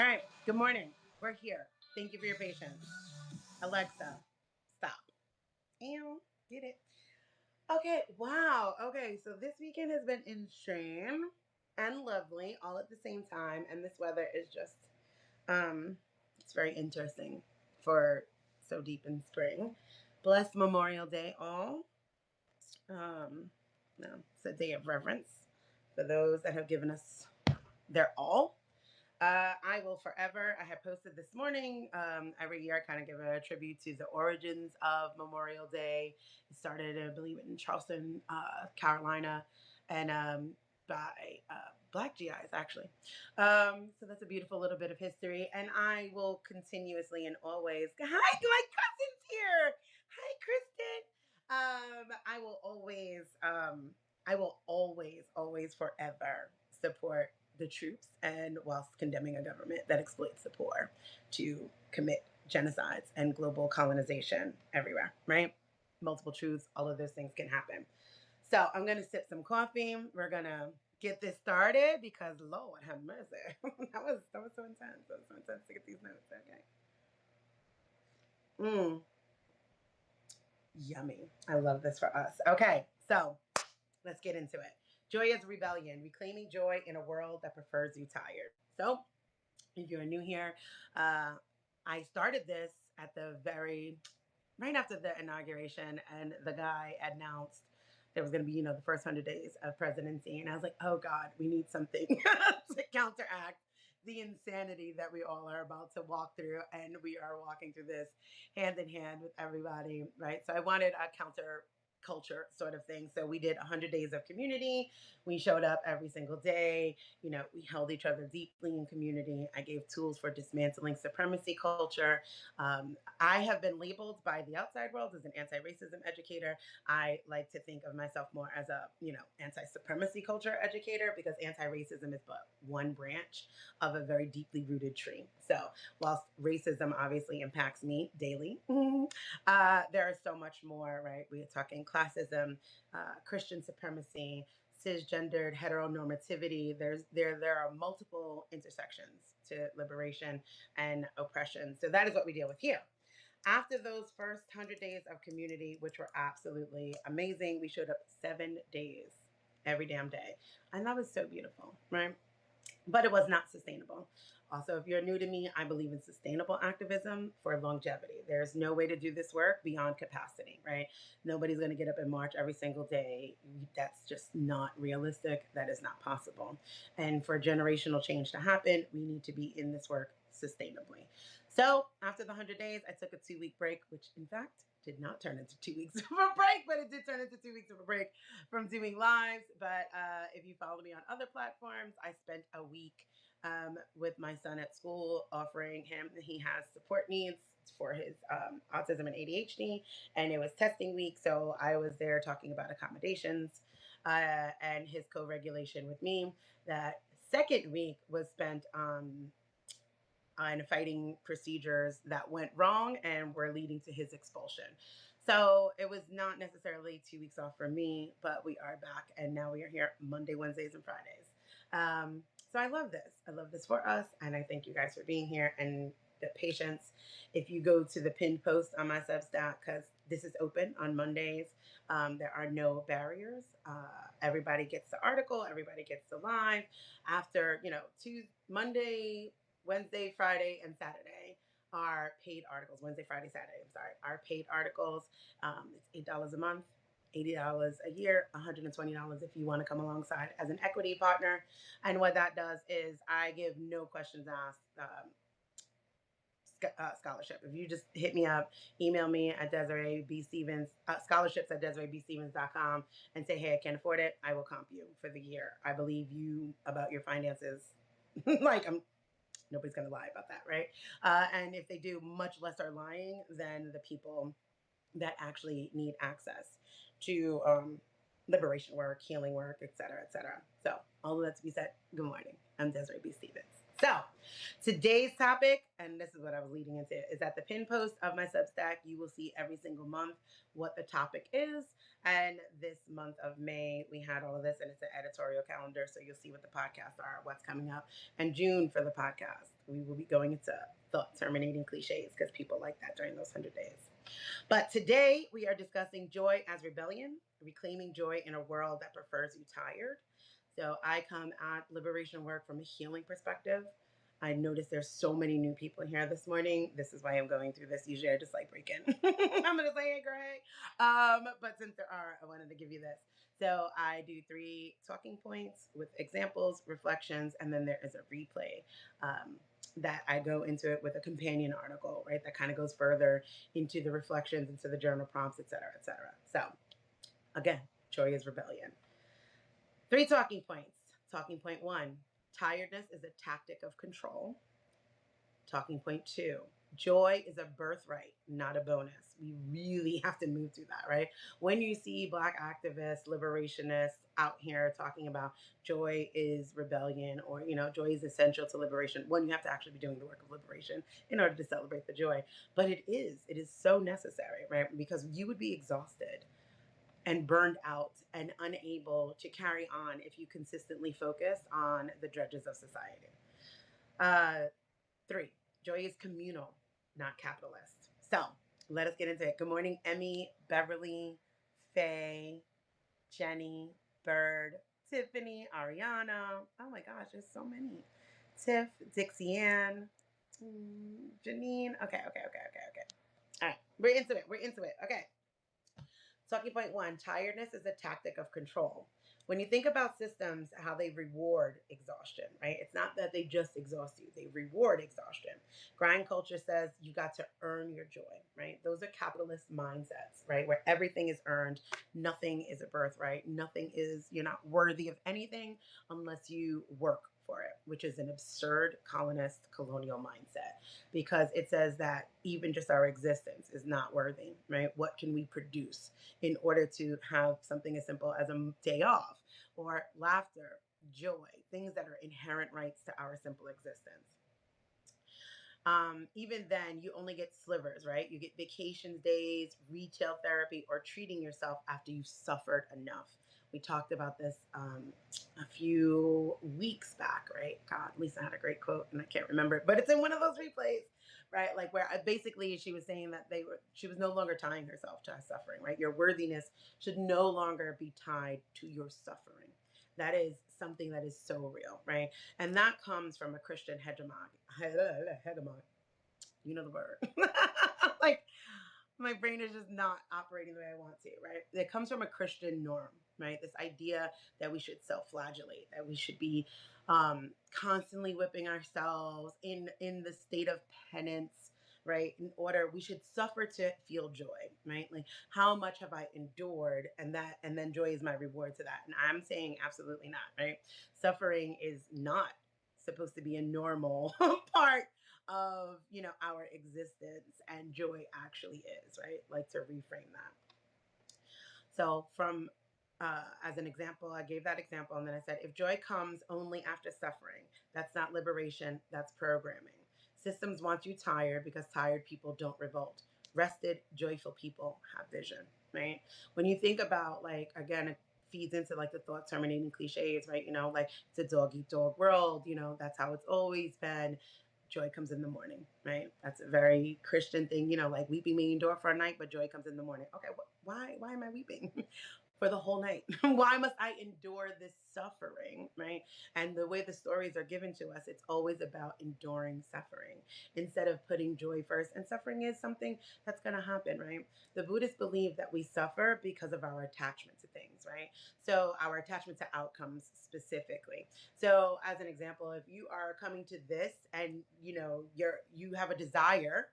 All right. Good morning. We're here. Thank you for your patience. Alexa, stop. Ew, get it. Okay. Wow. Okay. So this weekend has been insane and lovely all at the same time. And this weather is just, it's very interesting for so deep in spring. Blessed Memorial Day, all. Um, no, it's a day of reverence for those that have given us their all. I will forever. I have posted this morning. Every year, I kind of give a tribute to the origins of Memorial Day. It started, I believe, in Charleston, Carolina, and by Black GIs, actually. So that's a beautiful little bit of history. And I will continuously and always. Hi, my cousin's here. Hi, Kristen. I will always, forever support the troops and whilst condemning a government that exploits the poor to commit genocides and global colonization everywhere, right? Multiple truths, all of those things can happen. So I'm going to sip some coffee. We're going to get this started because Lord have mercy. that was so intense. That was so intense to get these notes. Okay. Yummy. I love this for us. Okay. So let's get into it. Joy is rebellion, reclaiming joy in a world that prefers you tired. So if you're new here, I started this at the right after the inauguration, and the guy announced there was going to be, the first 100 days of presidency. And I was like, oh God, we need something to counteract the insanity that we all are about to walk through. And we are walking through this hand in hand with everybody, right? So I wanted a counter culture sort of thing. So we did 100 days of community. We showed up every single day. We held each other deeply in community. I gave tools for dismantling supremacy culture. I have been labeled by the outside world as an anti-racism educator. I like to think of myself more as a, anti-supremacy culture educator, because anti-racism is but one branch of a very deeply rooted tree. So whilst racism obviously impacts me daily, there is so much more, right? We're talking classism, Christian supremacy, cisgendered heteronormativity. There are multiple intersections to liberation and oppression. So that is what we deal with here. After those first 100 days of community, which were absolutely amazing, we showed up 7 days, every damn day. And that was so beautiful, right? But it was not sustainable. Also, if you're new to me, I believe in sustainable activism for longevity. There's no way to do this work beyond capacity, right? Nobody's going to get up and march every single day. That's just not realistic. That is not possible. And for generational change to happen, we need to be in this work sustainably. So after the 100 days, I took a 2-week break, which in fact did not turn into 2 weeks of a break, but it did turn into 2 weeks of a break from doing lives. But if you follow me on other platforms, I spent a week with my son at school, offering him, he has support needs for his autism and ADHD, and it was testing week. So I was there talking about accommodations and his co-regulation with me. That second week was spent on fighting procedures that went wrong and were leading to his expulsion. So it was not necessarily 2 weeks off for me, but we are back, and now we are here Monday, Wednesdays, and Fridays. So I love this. I love this for us, and I thank you guys for being here and the patience. If you go to the pinned post on my Substack, because this is open on Mondays, there are no barriers. Everybody gets the article. Everybody gets the live. After, Monday, Wednesday, Friday, and Saturday are paid articles. Wednesday, Friday, Saturday, are paid articles. It's $8 a month, $80 a year, $120 if you want to come alongside as an equity partner. And what that does is I give no questions asked scholarship. If you just hit me up, email me at Desiree B. Stevens, scholarships at DesireeBStevens.com, and say, hey, I can't afford it, I will comp you for the year. I believe you about your finances. Nobody's going to lie about that, right? And if they do, much less are lying than the people that actually need access to liberation work, healing work, et cetera, et cetera. So all of that to be said, good morning. I'm Desiree B. Stevens. So today's topic, and this is what I was leading into, is at the pin post of my Substack. You will see every single month what the topic is. And this month of May, we had all of this, and it's an editorial calendar. So you'll see what the podcasts are, what's coming up, and June for the podcast. We will be going into thought terminating cliches because people like that during those 100 days. But today we are discussing joy as rebellion, reclaiming joy in a world that prefers you tired. So I come at liberation work from a healing perspective. I noticed there's so many new people here this morning. This is why I'm going through this. Usually I just like break in. I'm gonna say, hey, Greg. But since there are, I wanted to give you this. So I do 3 talking points with examples, reflections, and then there is a replay that I go into it with a companion article, right? That kind of goes further into the reflections, into the journal prompts, et cetera, et cetera. So again, joy is rebellion. 3 talking points. Talking point 1, tiredness is a tactic of control. Talking point 2, joy is a birthright, not a bonus. We really have to move through that, right? When you see Black activists, liberationists out here talking about joy is rebellion, or, joy is essential to liberation, one, you have to actually be doing the work of liberation in order to celebrate the joy. But it is so necessary, right? Because you would be exhausted and burned out and unable to carry on if you consistently focus on the dredges of society. 3, joy is communal, not capitalist. So let us get into it. Good morning, Emmy, Beverly, Faye, Jenny, Bird, Tiffany, Ariana. Oh my gosh, there's so many. Tiff, Dixie Ann, Janine. Okay. All right, we're into it. Okay. Talking point 1, tiredness is a tactic of control. When you think about systems, how they reward exhaustion, right? It's not that they just exhaust you, they reward exhaustion. Grind culture says you got to earn your joy, right? Those are capitalist mindsets, right? Where everything is earned, nothing is a birthright, you're not worthy of anything unless you work for it, which is an absurd colonist colonial mindset, because it says that even just our existence is not worthy, right? What can we produce in order to have something as simple as a day off, or laughter, joy, things that are inherent rights to our simple existence? Even then, you only get slivers, right? You get vacation days, retail therapy, or treating yourself after you've suffered enough. We talked about this a few weeks back, right? God, Lisa had a great quote, and I can't remember it, but it's in one of those replays, right? Like where basically she was saying that she was no longer tying herself to suffering, right? Your worthiness should no longer be tied to your suffering. That is something that is so real, right? And that comes from a Christian hegemon. You know the word. Like, my brain is just not operating the way I want to, right? It comes from a Christian norm, right? This idea that we should self-flagellate, that we should be constantly whipping ourselves in the state of penance, right? We should suffer to feel joy, right? Like, how much have I endured, and then joy is my reward to that. And I'm saying absolutely not, right? Suffering is not supposed to be a normal part of our existence, and joy actually is, right? Like, to reframe that. So from as an example, I gave that example, and then I said, if joy comes only after suffering, that's not liberation, that's programming. Systems want you tired because tired people don't revolt. Rested, joyful people have vision, right? When you think about, like, again, it feeds into like the thought terminating cliches, right? Like, it's a dog eat dog world, that's how it's always been. Joy comes in the morning, right? That's a very Christian thing, like weeping may endure for a night, but joy comes in the morning. Okay, why am I weeping? For the whole night? Why must I endure this suffering, right? And the way the stories are given to us, it's always about enduring suffering instead of putting joy first. And suffering is something that's going to happen, right? The Buddhists believe that we suffer because of our attachment to things, right? So our attachment to outcomes specifically. So as an example, if you are coming to this and you have a desire,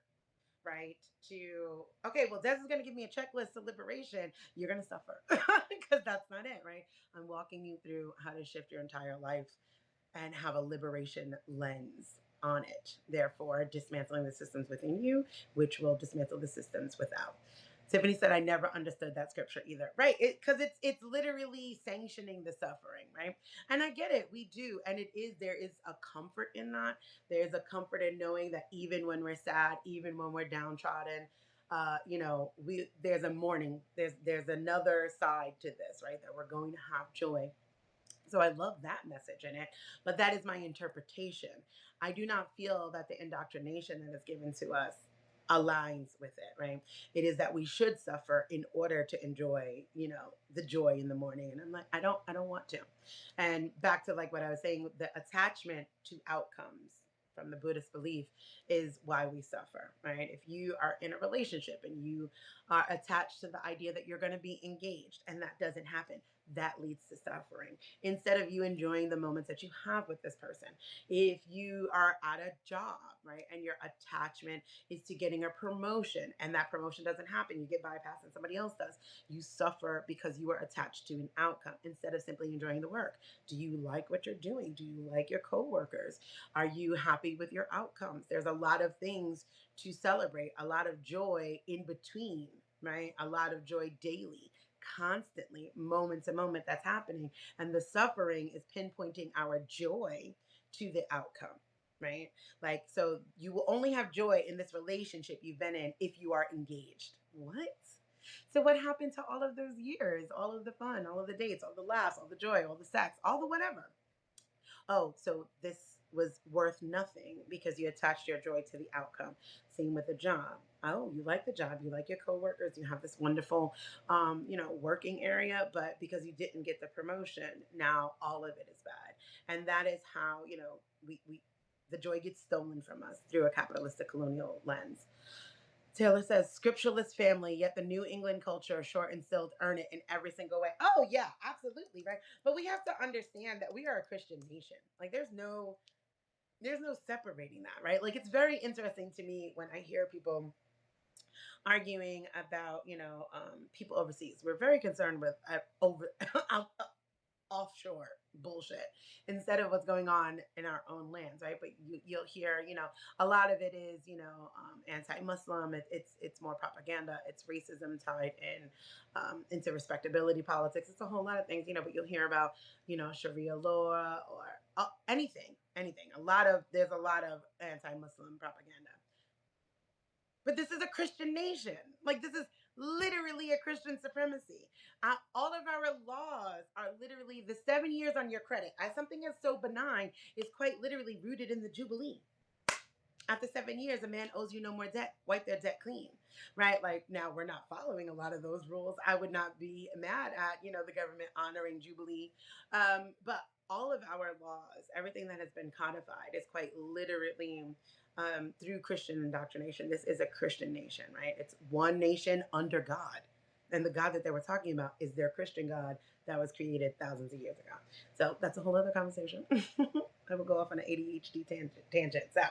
right, to, okay, well, Des is going to give me a checklist to liberation, you're going to suffer because that's not it, right? I'm walking you through how to shift your entire life and have a liberation lens on it, therefore dismantling the systems within you, which will dismantle the systems without. Tiffany said, I never understood that scripture either, right? Because it's literally sanctioning the suffering, right? And I get it, we do. And there is a comfort in that. There's a comfort in knowing that even when we're sad, even when we're downtrodden, there's a morning, there's another side to this, right? That we're going to have joy. So I love that message in it, but that is my interpretation. I do not feel that the indoctrination that is given to us aligns with it, right? It is that we should suffer in order to enjoy, the joy in the morning. And I'm like, I don't want to. And back to like what I was saying, the attachment to outcomes from the Buddhist belief is why we suffer, right? If you are in a relationship and you are attached to the idea that you're going to be engaged and that doesn't happen, that leads to suffering instead of you enjoying the moments that you have with this person. If you are at a job, right, and your attachment is to getting a promotion and that promotion doesn't happen, you get bypassed and somebody else does, you suffer because you are attached to an outcome instead of simply enjoying the work. Do you like what you're doing? Do you like your coworkers? Are you happy with your outcomes? There's a lot of things to celebrate, a lot of joy in between, right? A lot of joy daily, constantly, moment to moment that's happening. And the suffering is pinpointing our joy to the outcome, right? Like, so you will only have joy in this relationship you've been in if you are engaged. What? So what happened to all of those years, all of the fun, all of the dates, all the laughs, all the joy, all the sex, all the whatever? Oh, so this was worth nothing because you attached your joy to the outcome. Same with the job. Oh, you like the job, you like your coworkers, you have this wonderful, working area, but because you didn't get the promotion, now all of it is bad. And that is how, we the joy gets stolen from us through a capitalistic colonial lens. Taylor says, scriptureless family, yet the New England culture short and still earn it in every single way. Oh, yeah, absolutely, right? But we have to understand that we are a Christian nation. Like, there's no separating that, right? Like, it's very interesting to me when I hear people arguing about, people overseas. We're very concerned with over offshore bullshit instead of what's going on in our own lands, right? But you'll hear, a lot of it is, anti-Muslim. It's more propaganda. It's racism tied in into respectability politics. It's a whole lot of things, but you'll hear about, Sharia law or anything. There's a lot of anti-Muslim propaganda. But this is a Christian nation. Like, this is literally a Christian supremacy. All of our laws are literally the 7 years on your credit. As something as so benign is quite literally rooted in the Jubilee. After 7 years, a man owes you no more debt. Wipe their debt clean, right? Like, now we're not following a lot of those rules. I would not be mad at, the government honoring Jubilee. But all of our laws, everything that has been codified is quite literally through Christian indoctrination. This is a Christian nation, right? It's one nation under God. And the God that they were talking about is their Christian God that was created thousands of years ago. So that's a whole other conversation. I will go off on an ADHD tangent. So,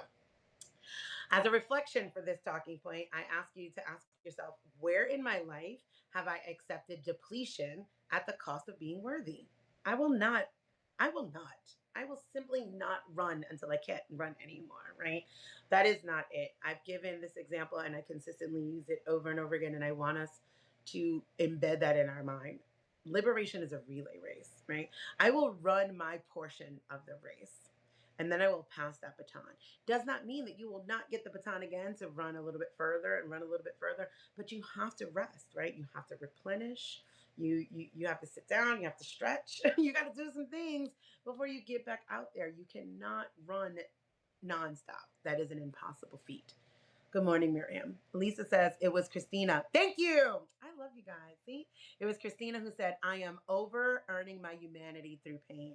as a reflection for this talking point, I ask you to ask yourself, where in my life have I accepted depletion at the cost of being worthy? I will not. I will not. I will simply not run until I can't run anymore, right? That is not it. I've given this example and I consistently use it over and over again, and I want us to embed that in our mind. Liberation is a relay race, right? I will run my portion of the race and then I will pass that baton. Does not mean that you will not get the baton again to run a little bit further and run a little bit further, but you have to rest, right? You have to replenish. You have to sit down, you have to stretch, you got to do some things before you get back out there. You cannot run nonstop. That is an impossible feat. Good morning, Miriam. Lisa says it was Christina. Thank you. I love you guys. See, it was Christina who said, I am over earning my humanity through pain.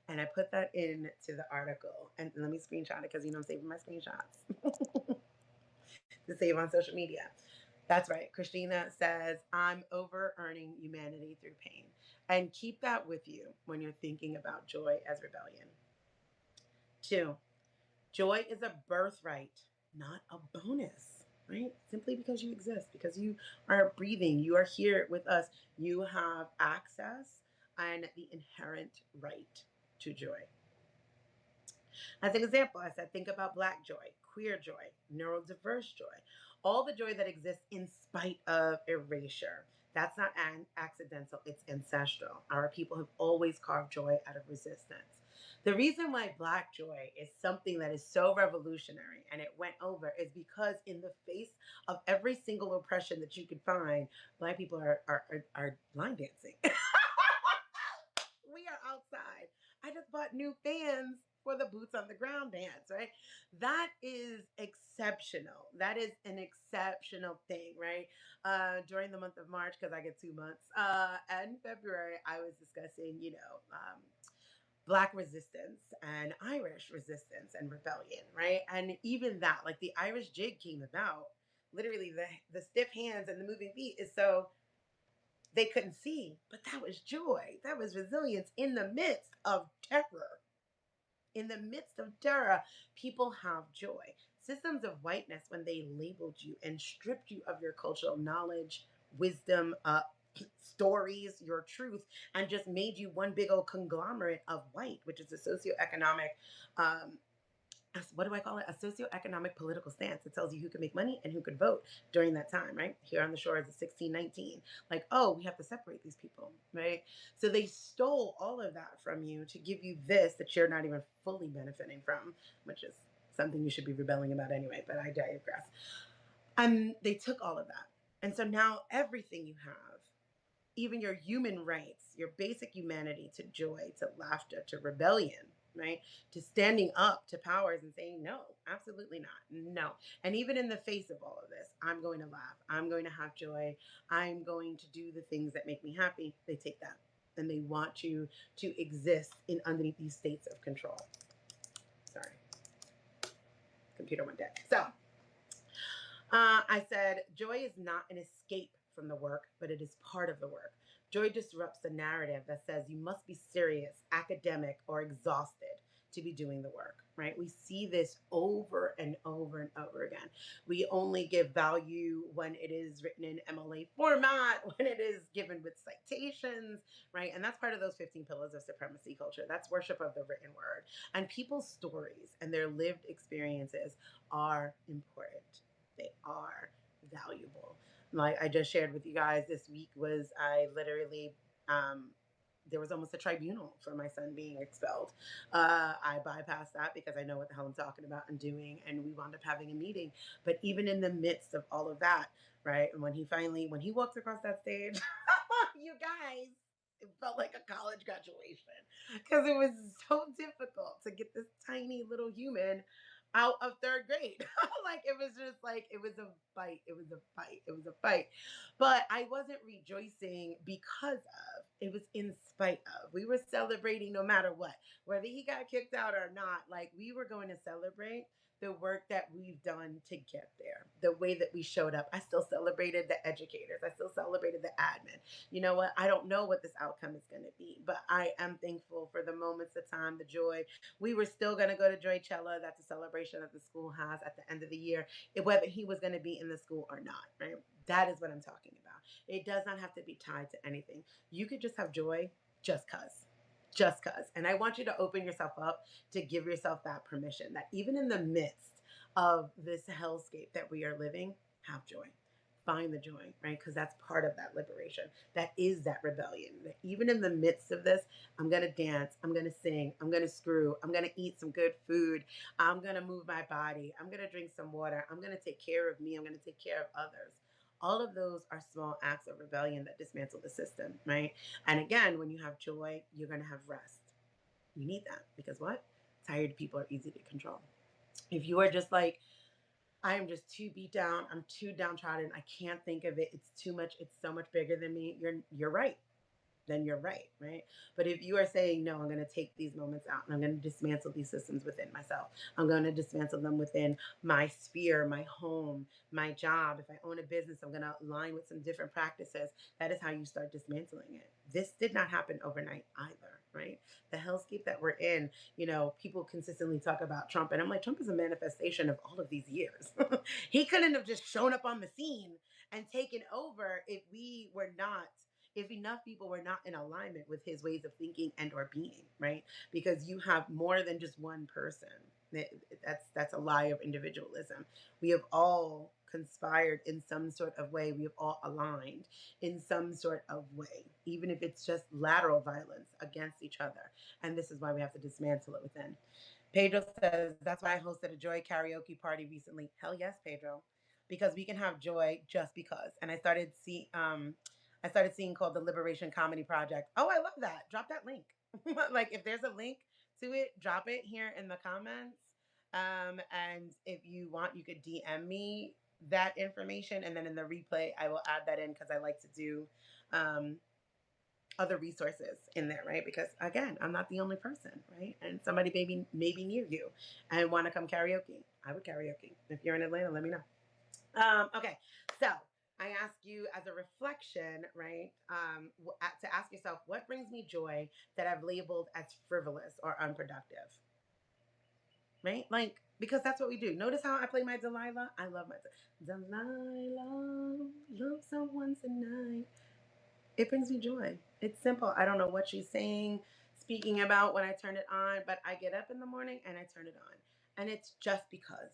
And I put that into the article. And let me screenshot it because, I'm saving my screenshots to save on social media. That's right. Christina says, I'm over earning humanity through pain. And keep that with you when you're thinking about joy as rebellion. 2, joy is a birthright, not a bonus, right? Simply because you exist, because you are breathing, you are here with us, you have access and the inherent right to joy. As an example, I said, think about Black joy, queer joy, neurodiverse joy, all the joy that exists in spite of erasure. That's not accidental, it's ancestral. Our people have always carved joy out of resistance. The reason why Black joy is something that is so revolutionary and it went over is because in the face of every single oppression that you could find, Black people are line dancing. we are outside. I just bought new fans for the boots on the ground dance, right? That is exceptional. That is an exceptional thing, right? During the month of March, because I get 2 months, and February, I was discussing, Black resistance and Irish resistance and rebellion, right? And even that, like the Irish jig came about, literally the stiff hands and the moving feet is so they couldn't see, but that was joy. That was resilience in the midst of terror. In the midst of terror, people have joy. Systems of whiteness, when they labeled you and stripped you of your cultural knowledge, wisdom, stories, your truth, and just made you one big old conglomerate of white, which is a socioeconomic um, what do I call it? A socioeconomic political stance. It tells you who can make money and who could vote during that time, right? Here on the shores of 1619. Like, oh, we have to separate these people, right? So they stole all of that from you to give you this that you're not even fully benefiting from, which is something you should be rebelling about anyway, but I digress. They took all of that. And so now everything you have, even your human rights, your basic humanity, to joy, to laughter, to rebellion, right? To standing up to powers and saying, no, absolutely not. No. And even in the face of all of this, I'm going to laugh. I'm going to have joy. I'm going to do the things that make me happy. They take that and they want you to exist in underneath these states of control. Sorry. Computer went dead. So I said, joy is not an escape from the work, but it is part of the work. Joy disrupts the narrative that says you must be serious, academic, or exhausted to be doing the work, right? We see this over and over and over again. We only give value when it is written in MLA format, when it is given with citations, right? And that's part of those 15 pillars of supremacy culture. That's worship of the written word. And people's stories and their lived experiences are important. They are valuable. Like I just shared with you guys, this week was I literally there was almost a tribunal for my son being expelled. I bypassed that because I know what the hell I'm talking about and doing, and we wound up having a meeting. But even in the midst of all of that, right, and when he walked across that stage, you guys, it felt like a college graduation because it was so difficult to get this tiny little human out of third grade. Like it was just like it was a fight. It was a fight. It was a fight. But I wasn't rejoicing because of. It was in spite of. We were celebrating no matter what. Whether he got kicked out or not, like we were going to celebrate the work that we've done to get there, the way that we showed up. I still celebrated the educators. I still celebrated the admin. You know what? I don't know what this outcome is going to be, but I am thankful for the moments, the time, the joy. We were still going to go to Joycella. That's a celebration that the school has at the end of the year, whether he was going to be in the school or not, right? That is what I'm talking about. It does not have to be tied to anything. You could just have joy just cause. Just cause. And I want you to open yourself up to give yourself that permission that even in the midst of this hellscape that we are living, have joy. Find the joy, right? Because that's part of that liberation. That is that rebellion. That even in the midst of this, I'm going to dance. I'm going to sing. I'm going to screw. I'm going to eat some good food. I'm going to move my body. I'm going to drink some water. I'm going to take care of me. I'm going to take care of others. All of those are small acts of rebellion that dismantle the system, right? And again, when you have joy, you're going to have rest. You need that because what? Tired people are easy to control. If you are just like, I am just too beat down, I'm too downtrodden, I can't think of it, it's too much, it's so much bigger than me, you're right. Then you're right, right? But if you are saying, no, I'm going to take these moments out and I'm going to dismantle these systems within myself, I'm going to dismantle them within my sphere, my home, my job. If I own a business, I'm going to align with some different practices. That is how you start dismantling it. This did not happen overnight either, right? The hellscape that we're in, people consistently talk about Trump. And I'm like, Trump is a manifestation of all of these years. He couldn't have just shown up on the scene and taken over if enough people were not in alignment with his ways of thinking and or being, right? Because you have more than just one person. That's a lie of individualism. We have all conspired in some sort of way. We have all aligned in some sort of way, even if it's just lateral violence against each other. And this is why we have to dismantle it within. Pedro says, that's why I hosted a joy karaoke party recently. Hell yes, Pedro. Because we can have joy just because. And I started seeing called the Liberation Comedy Project. Oh, I love that. Drop that link. Like if there's a link to it, drop it here in the comments. And if you want, you could DM me that information, and then in the replay, I will add that in because I like to do um, other resources in there, right? Because again, I'm not the only person, right? And somebody maybe near you and want to come karaoke. I would karaoke. If you're in Atlanta, let me know. Okay, so I ask you as a reflection, right, to ask yourself, what brings me joy that I've labeled as frivolous or unproductive, right? Like, because that's what we do. Notice how I play my Delilah? I love my Delilah, love someone tonight. It brings me joy. It's simple. I don't know what she's saying, speaking about when I turn it on, but I get up in the morning and I turn it on. And it's just because.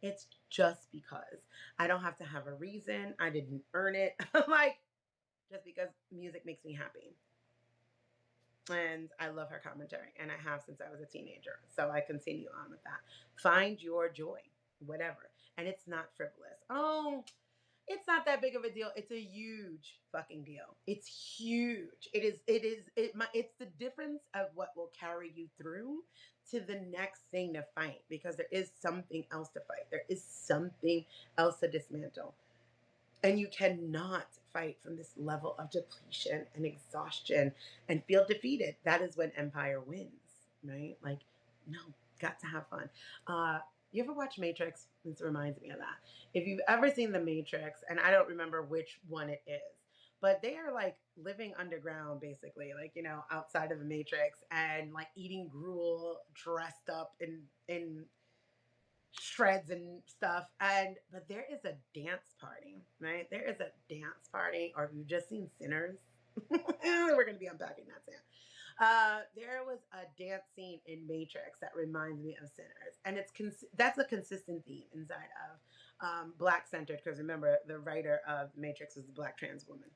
It's just because. I don't have to have a reason. I didn't earn it. Like, just because music makes me happy. And I love her commentary, and I have since I was a teenager. So I continue on with that. Find your joy, whatever. And it's not frivolous. Oh, it's not that big of a deal. It's a huge fucking deal. It's huge. It's the difference of what will carry you through to the next thing to fight, because there is something else to fight. There is something else to dismantle. And you cannot fight from this level of depletion and exhaustion and feel defeated. That is when empire wins, right? Like, no, got to have fun. You ever watch Matrix? This reminds me of that. If you've ever seen The Matrix, and I don't remember which one it is, but they are like living underground, basically, like, outside of the Matrix, and like eating gruel, dressed up in shreds and stuff. And but there is a dance party, right? There is a dance party, or if you've just seen Sinners, we're going to be unpacking that soon. There was a dance scene in Matrix that reminds me of Sinners, and that's a consistent theme inside of Black centered, because remember, the writer of Matrix was a Black trans woman.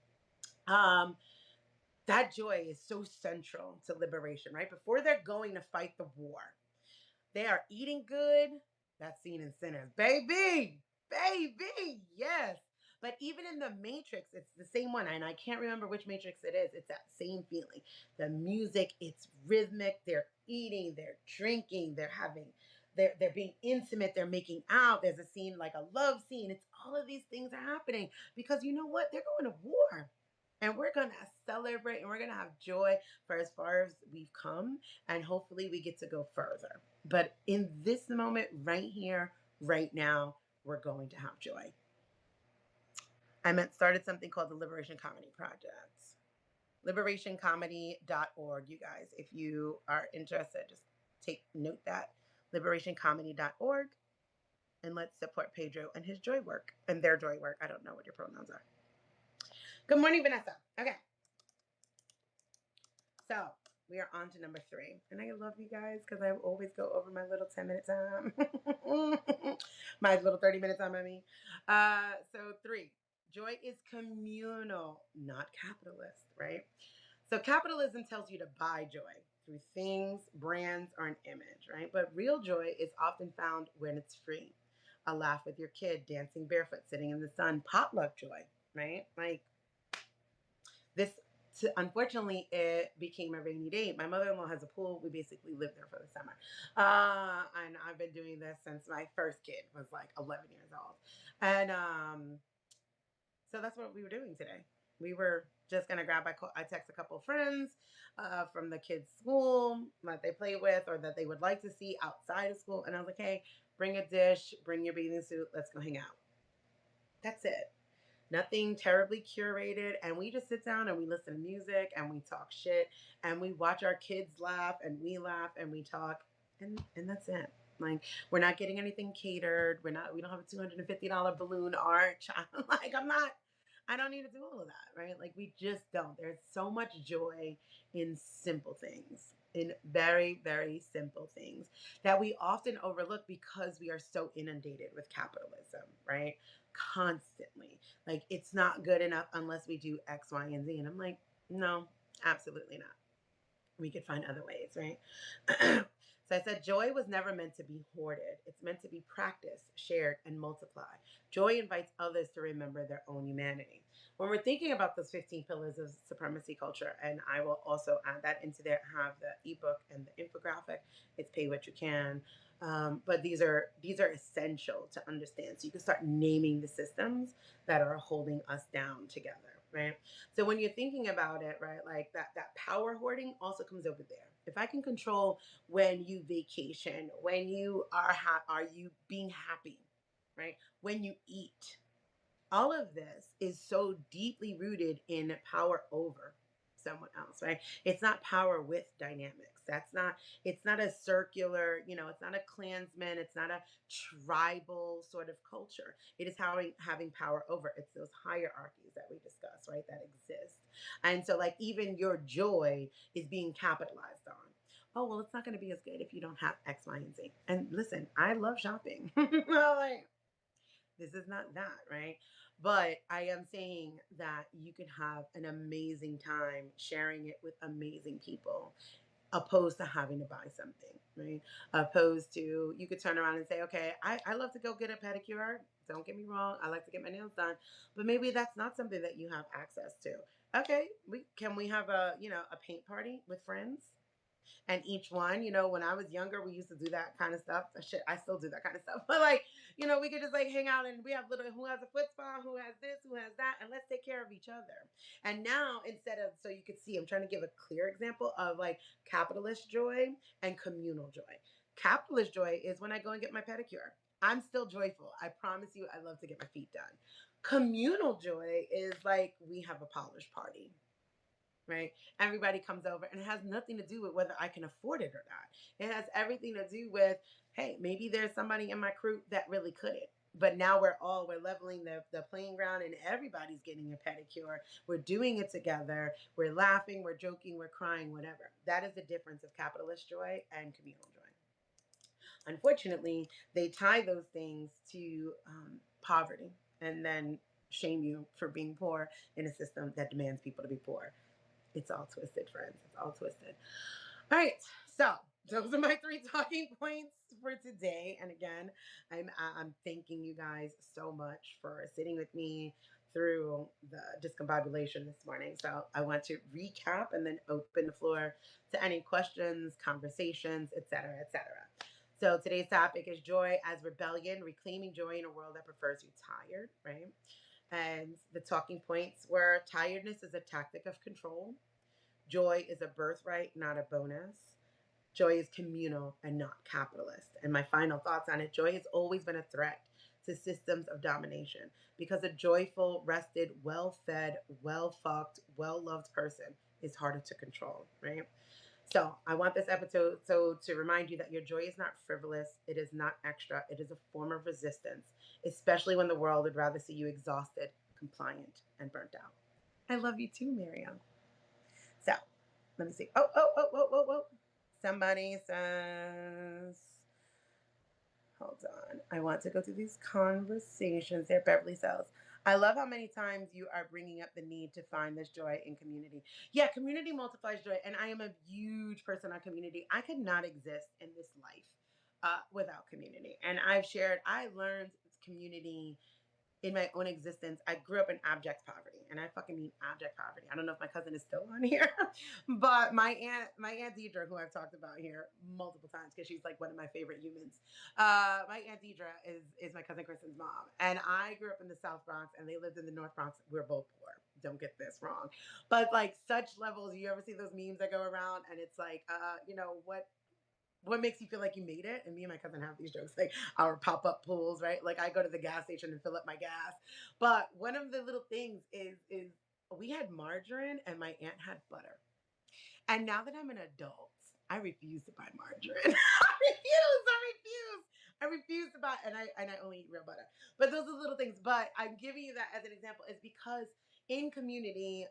That joy is so central to liberation, right? Before they're going to fight the war, they are eating good. That's seen in Sinners. Baby, yes. But even in the Matrix, it's the same one. And I can't remember which Matrix it is. It's that same feeling. The music, it's rhythmic. They're eating, they're drinking, they're being intimate, they're making out. There's a scene like a love scene. It's all of these things are happening because you know what? They're going to war. And we're going to celebrate and we're going to have joy for as far as we've come. And hopefully we get to go further. But in this moment, right here, right now, we're going to have joy. Started something called the Liberation Comedy Project. LiberationComedy.org, you guys. If you are interested, just note that. LiberationComedy.org. And let's support Pedro and his joy work and their joy work. I don't know what your pronouns are. Good morning, Vanessa. Okay. So we are on to number 3. And I love you guys because I always go over my little 10-minute time. My little 30-minute time, I mean. So 3, joy is communal, not capitalist, right? So capitalism tells you to buy joy through things, brands, or an image, right? But real joy is often found when it's free. A laugh with your kid, dancing barefoot, sitting in the sun, potluck joy, right? Like this. Unfortunately, it became a rainy day. My mother-in-law has a pool. We basically lived there for the summer. And I've been doing this since my first kid was like 11 years old. And so that's what we were doing today. We were just going to I text a couple of friends from the kids' school that they play with or that they would like to see outside of school. And I was like, hey, bring a dish, bring your bathing suit. Let's go hang out. That's it. Nothing terribly curated. And we just sit down and we listen to music and we talk shit and we watch our kids laugh and we laugh and we talk. And that's it. Like, we're not getting anything catered. We don't have a $250 balloon arch. I don't need to do all of that, right? Like, we just don't. There's so much joy in simple things, in very, very simple things that we often overlook because we are so inundated with capitalism, right? Constantly. Like, it's not good enough unless we do X, Y, and Z. And I'm like, no, absolutely not. We could find other ways, right? So I said, joy was never meant to be hoarded. It's meant to be practiced, shared, and multiplied. Joy invites others to remember their own humanity. When we're thinking about those 15 pillars of supremacy culture, and I will also add that into there, have the ebook and the infographic. It's pay what you can. But these are essential to understand. So you can start naming the systems that are holding us down together, right? So when you're thinking about it, right, like that power hoarding also comes over there. If I can control when you vacation, when you are you being happy, right? When you eat, all of this is so deeply rooted in power over someone else, right? It's not power with dynamics. It's not a circular, it's not a clansman, it's not a tribal sort of culture. It is having power over. It's those hierarchies that we discuss, right? That exist. And so like even your joy is being capitalized on. Oh, well, it's not going to be as good if you don't have X, Y, and Z. And listen, I love shopping. Like, this is not that, right? But I am saying that you can have an amazing time sharing it with amazing people, opposed to having to buy something, right? Opposed to, you could turn around and say, okay, I love to go get a pedicure. Don't get me wrong. I like to get my nails done, but maybe that's not something that you have access to. Okay, we have a paint party with friends? And each one, when I was younger, we used to do that kind of stuff. Shit, I still do that kind of stuff. But like, we could just like hang out and we have little who has a foot spa, who has this, who has that, and let's take care of each other. And now instead of, so you could see, I'm trying to give a clear example of like capitalist joy and communal joy. Capitalist joy is when I go and get my pedicure. I'm still joyful. I promise you, I love to get my feet done. Communal joy is like we have a polish party, right? Everybody comes over, and it has nothing to do with whether I can afford it or not. It has everything to do with, hey, maybe there's somebody in my crew that really couldn't. But now we're leveling the playing ground, and everybody's getting a pedicure. We're doing it together. We're laughing, we're joking, we're crying, whatever. That is the difference of capitalist joy and communal joy. Unfortunately, they tie those things to poverty and then shame you for being poor in a system that demands people to be poor. It's all twisted, friends. It's all twisted. All right. So those are my 3 talking points for today. And again, I'm thanking you guys so much for sitting with me through the discombobulation this morning. So I want to recap and then open the floor to any questions, conversations, etc., etc. So today's topic is joy as rebellion, reclaiming joy in a world that prefers you tired, right? And the talking points were tiredness is a tactic of control. Joy is a birthright, not a bonus. Joy is communal and not capitalist. And my final thoughts on it, joy has always been a threat to systems of domination because a joyful, rested, well-fed, well-fucked, well-loved person is harder to control, right? So I want this episode to remind you that your joy is not frivolous. It is not extra. It is a form of resistance, especially when the world would rather see you exhausted, compliant, and burnt out. I love you too, Miriam. So let me see. Oh. Somebody says, hold on. I want to go through these conversations there. Beverly says, I love how many times you are bringing up the need to find this joy in community. Yeah, community multiplies joy. And I am a huge person on community. I could not exist in this life without community. And I learned community in my own existence. I grew up in abject poverty, and I fucking mean abject poverty. I don't know if my cousin is still on here, but my aunt Deidre, who I've talked about here multiple times because she's like one of my favorite humans. My aunt Deidre is my cousin Kristen's mom, and I grew up in the South Bronx, and they lived in the North Bronx. We're both poor. Don't get this wrong, but like such levels. You ever see those memes that go around, and it's like, what makes you feel like you made it? And me and my cousin have these jokes, like our pop-up pools, right? Like I go to the gas station and fill up my gas. But one of the little things is we had margarine and my aunt had butter. And now that I'm an adult, I refuse to buy margarine. I refuse to buy, and I only eat real butter. But those are little things. But I'm giving you that as an example is because in community,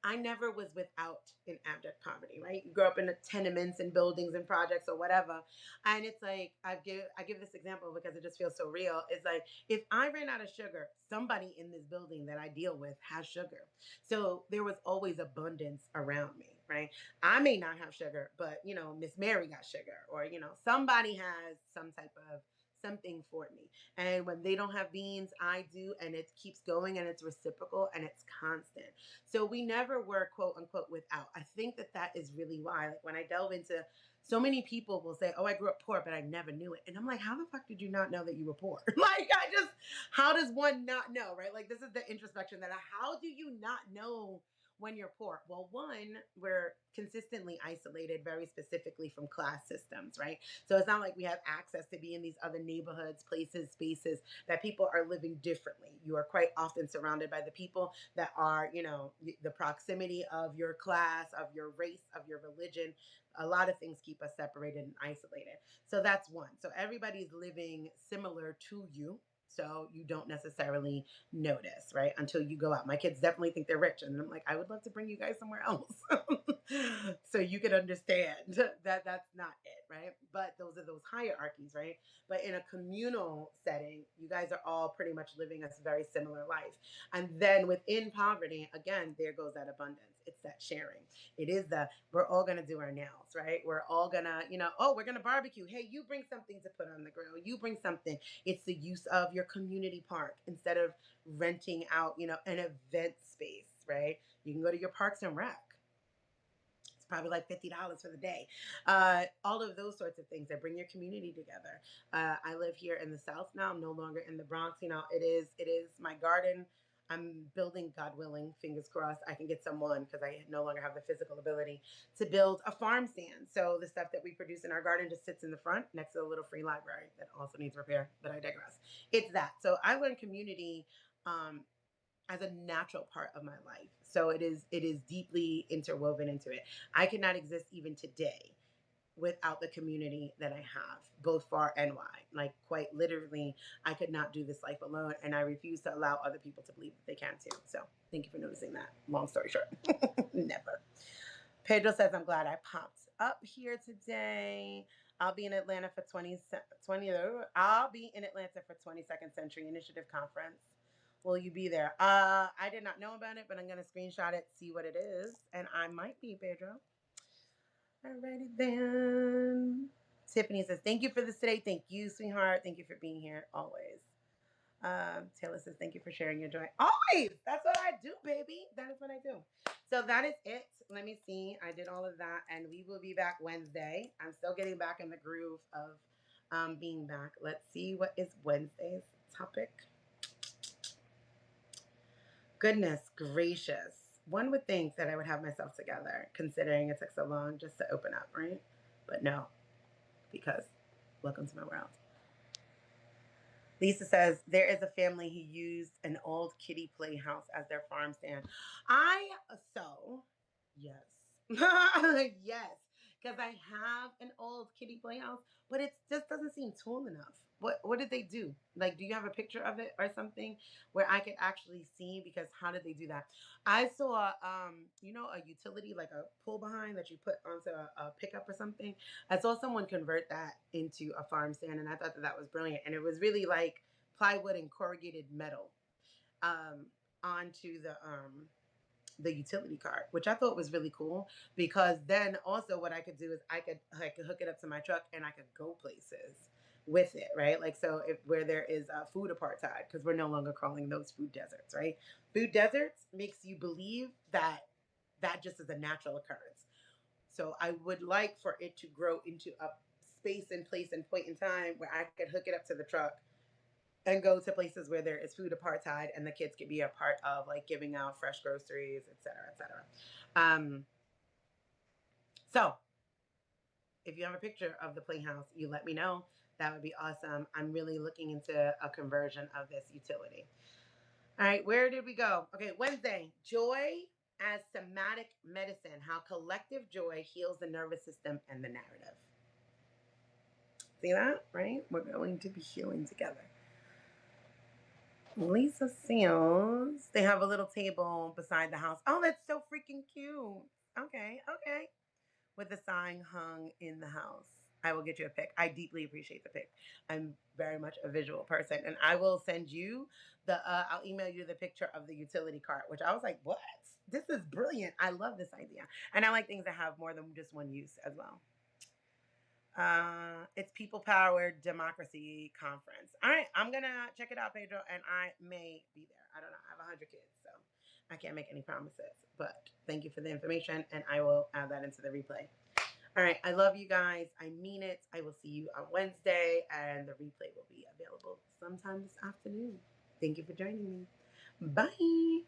I never was without in abject poverty, right? You grow up in the tenements and buildings and projects or whatever. And it's like, I give this example because it just feels so real. It's like, if I ran out of sugar, somebody in this building that I deal with has sugar. So there was always abundance around me, right? I may not have sugar, but Miss Mary got sugar, or somebody has some type of something for me. And when they don't have beans, I do, and it keeps going, and it's reciprocal, and it's constant. So we never were quote unquote without. I think that is really why. Like when I delve into, so many people will say, "Oh, I grew up poor, but I never knew it." And I'm like, "How the fuck did you not know that you were poor?" Like, how does one not know, right? Like, this is the introspection that how do you not know when you're poor? Well, one, we're consistently isolated very specifically from class systems, right? So it's not like we have access to be in these other neighborhoods, places, spaces that people are living differently. You are quite often surrounded by the people that are, the proximity of your class, of your race, of your religion. A lot of things keep us separated and isolated. So that's one. So everybody's living similar to you. So you don't necessarily notice, right? Until you go out. My kids definitely think they're rich. And I'm like, I would love to bring you guys somewhere else so you can understand that that's not it, right? But those are those hierarchies, right? But in a communal setting, you guys are all pretty much living a very similar life. And then within poverty, again, there goes that abundance. It's that sharing. It is we're all going to do our nails, right? We're all going to, oh, we're going to barbecue. Hey, you bring something to put on the grill. You bring something. It's the use of your community park instead of renting out, an event space, right? You can go to your Parks and Rec. It's probably like $50 for the day. All of those sorts of things that bring your community together. I live here in the South now. I'm no longer in the Bronx. It is my garden. I'm building, God willing, fingers crossed, I can get someone, because I no longer have the physical ability to build a farm stand. So the stuff that we produce in our garden just sits in the front next to a little free library that also needs repair, but I digress. It's that. So I learned community as a natural part of my life. So it is deeply interwoven into it. I could not exist even today without the community that I have, both far and wide. Like, quite literally, I could not do this life alone, and I refuse to allow other people to believe that they can too. So thank you for noticing that. Long story short. Never. Pedro says, I'm glad I popped up here today. I'll be in Atlanta for 20. I'll be in Atlanta for 22nd Century Initiative Conference. Will you be there? I did not know about it, but I'm gonna screenshot it, see what it is, and I might be, Pedro. Alrighty then. Tiffany says, thank you for this today. Thank you, sweetheart. Thank you for being here always. Taylor says, thank you for sharing your joy. Always. That's what I do, baby. That is what I do. So that is it. Let me see. I did all of that, and we will be back Wednesday. I'm still getting back in the groove of being back. Let's see what is Wednesday's topic. Goodness gracious. One would think that I would have myself together, considering it took so long just to open up, right? But no, because welcome to my world. Lisa says, there is a family who used an old kiddie playhouse as their farm stand. Yes. Yes. Because I have an old kiddie playhouse, but it just doesn't seem tall enough. What did they do? Like, do you have a picture of it or something where I could actually see? Because how did they do that? I saw, a utility, like a pull behind that you put onto a pickup or something. I saw someone convert that into a farm stand, and I thought that was brilliant. And it was really like plywood and corrugated metal onto the utility cart, which I thought was really cool, because then also what I could do is I could hook it up to my truck and I could go places with it, right? Like, so if where there is food apartheid, because we're no longer calling those food deserts, right? Food deserts makes you believe that just is a natural occurrence. So I would like for it to grow into a space and place and point in time where I could hook it up to the truck and go to places where there is food apartheid, and the kids could be a part of, like, giving out fresh groceries, et cetera, et cetera. So if you have a picture of the playhouse, you let me know. That would be awesome. I'm really looking into a conversion of this utility. All right, where did we go? Okay, Wednesday, joy as somatic medicine, how collective joy heals the nervous system and the narrative. See that, right? We're going to be healing together. Lisa says they have a little table beside the house. Oh, that's so freaking cute. Okay. With the sign hung in the house. I will get you a pic. I deeply appreciate the pic. I'm very much a visual person, and I will send you the. I'll email you the picture of the utility cart, which I was like, "What? This is brilliant! I love this idea." And I like things that have more than just one use as well. It's People Powered Democracy Conference. All right, I'm gonna check it out, Pedro, and I may be there. I don't know. I have 100 kids, so I can't make any promises. But thank you for the information, and I will add that into the replay. All right, I love you guys. I mean it. I will see you on Wednesday, and the replay will be available sometime this afternoon. Thank you for joining me. Bye.